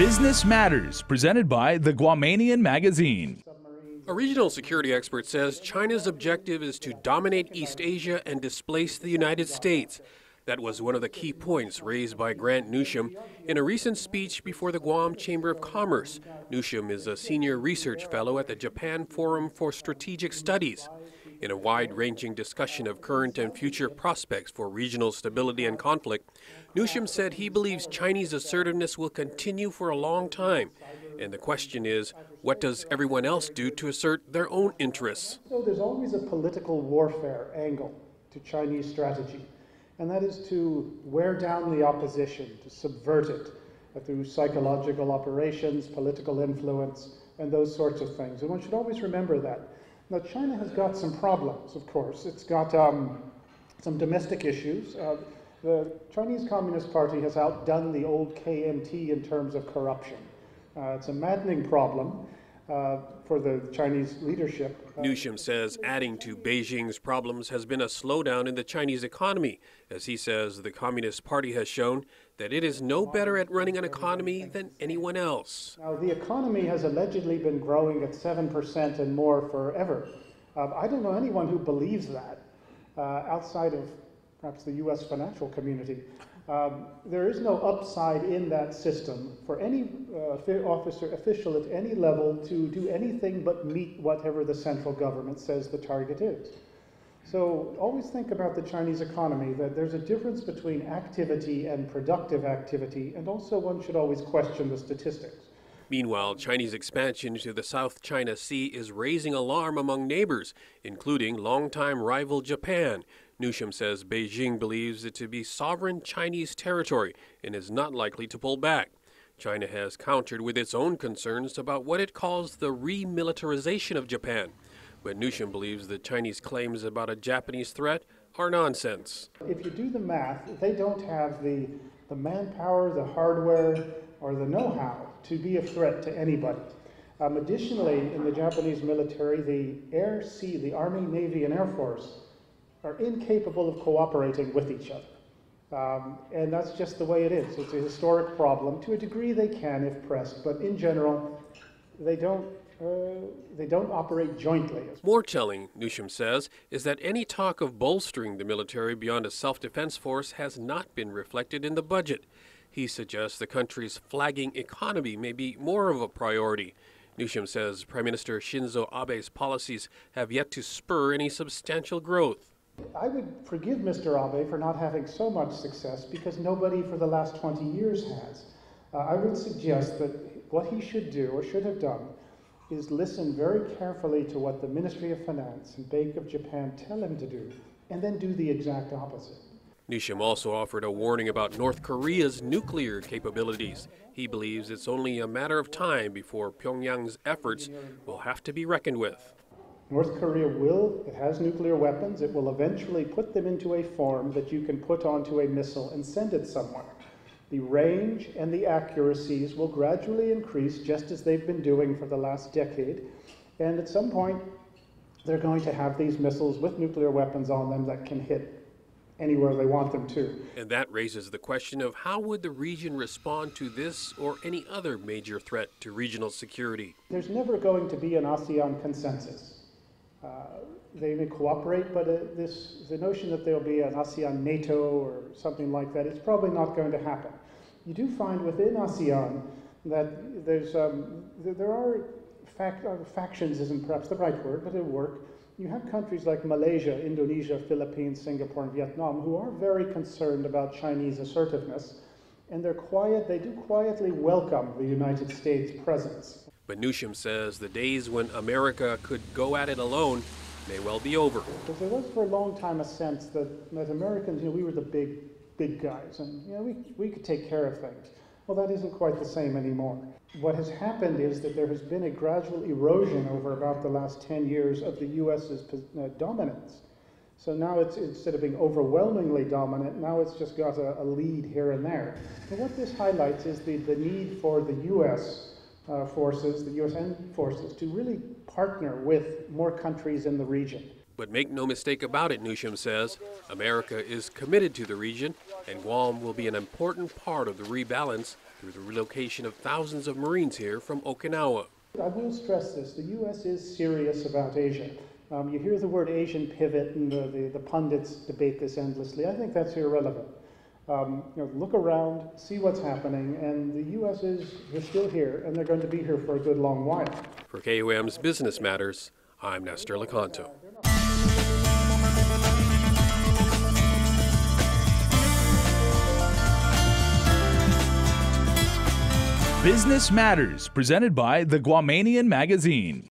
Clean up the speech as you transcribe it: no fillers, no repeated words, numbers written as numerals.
Business Matters, presented by the Guamanian Magazine. A regional security expert says China's objective is to dominate East Asia and displace the United States. That was one of the key points raised by Grant Newsham in a recent speech before the Guam Chamber of Commerce. Newsham is a senior research fellow at the Japan Forum for Strategic Studies. In a wide-ranging discussion of current and future prospects for regional stability and conflict, Newsham said he believes Chinese assertiveness will continue for a long time. And the question is, what does everyone else do to assert their own interests? So there's always a political warfare angle to Chinese strategy, and that is to wear down the opposition, to subvert it through psychological operations, political influence, and those sorts of things. And one should always remember that. Now, China has got some problems, of course. It's got some domestic issues. The Chinese Communist Party has outdone the old KMT in terms of corruption. It's a maddening problem for the Chinese leadership. Newsham says adding to Beijing's problems has been a slowdown in the Chinese economy, as he says the Communist Party has shown that it is no better at running an economy than anyone else. Now, the economy has allegedly been growing at 7% and more forever. I don't know anyone who believes that outside of perhaps the U.S. financial community. There is no upside in that system for any official at any level to do anything but meet whatever the central government says the target is. So always think about the Chinese economy, that there's a difference between activity and productive activity, and also one should always question the statistics. Meanwhile, Chinese expansion into the South China Sea is raising alarm among neighbors, including longtime rival Japan. Newsham says Beijing believes it to be sovereign Chinese territory and is not likely to pull back. China has countered with its own concerns about what it calls the remilitarization of Japan. But Newsham believes the Chinese claims about a Japanese threat are nonsense. If you do the math, they don't have the manpower, the hardware, or the know-how to be a threat to anybody. Additionally, in the Japanese military, the Air, Sea, the Army, Navy, and Air Force are incapable of cooperating with each other. And that's just the way it is. It's a historic problem. To a degree they can if pressed, but in general, they don't operate jointly. More telling, Newsham says, is that any talk of bolstering the military beyond a self-defense force has not been reflected in the budget. He suggests the country's flagging economy may be more of a priority. Newsham says Prime Minister Shinzo Abe's policies have yet to spur any substantial growth. I would forgive Mr. Abe for not having so much success because nobody for the last 20 years has. I would suggest that what he should do or should have done is listen very carefully to what the Ministry of Finance and Bank of Japan tell him to do, and then do the exact opposite. Newsham also offered a warning about North Korea's nuclear capabilities. He believes it's only a matter of time before Pyongyang's efforts will have to be reckoned with. North Korea it has nuclear weapons. It will eventually put them into a form that you can put onto a missile and send it somewhere. The range and the accuracies will gradually increase, just as they've been doing for the last decade. And at some point, they're going to have these missiles with nuclear weapons on them that can hit anywhere they want them to. And that raises the question of how would the region respond to this or any other major threat to regional security? There's never going to be an ASEAN consensus. They may cooperate, but the notion that there'll be an ASEAN NATO or something like that, it's probably not going to happen. You do find within ASEAN that there are factions isn't perhaps the right word, but it'll work. You have countries like Malaysia, Indonesia, Philippines, Singapore, and Vietnam who are very concerned about Chinese assertiveness, and they do quietly welcome the United States presence. But Newsham says the days when America could go at it alone may well be over. Because there was for a long time a sense that Americans, we were the big guys, and we could take care of things. Well, that isn't quite the same anymore. What has happened is that there has been a gradual erosion over about the last 10 years of the U.S.'s dominance. So now it's, instead of being overwhelmingly dominant, now it's just got a lead here and there. And what this highlights is the need for the U.S. Forces, the UN forces, to really partner with more countries in the region. But make no mistake about it, Newsham says, America is committed to the region, and Guam will be an important part of the rebalance through the relocation of thousands of Marines here from Okinawa. I will stress this, the U.S. is serious about Asia. You hear the word Asian pivot and the pundits debate this endlessly. I think that's irrelevant. Look around, see what's happening, and the U.S. they're still here, and they're going to be here for a good long while. For KUM's Business Matters, I'm Nestor Licanto. Business Matters, presented by the Guamanian Magazine.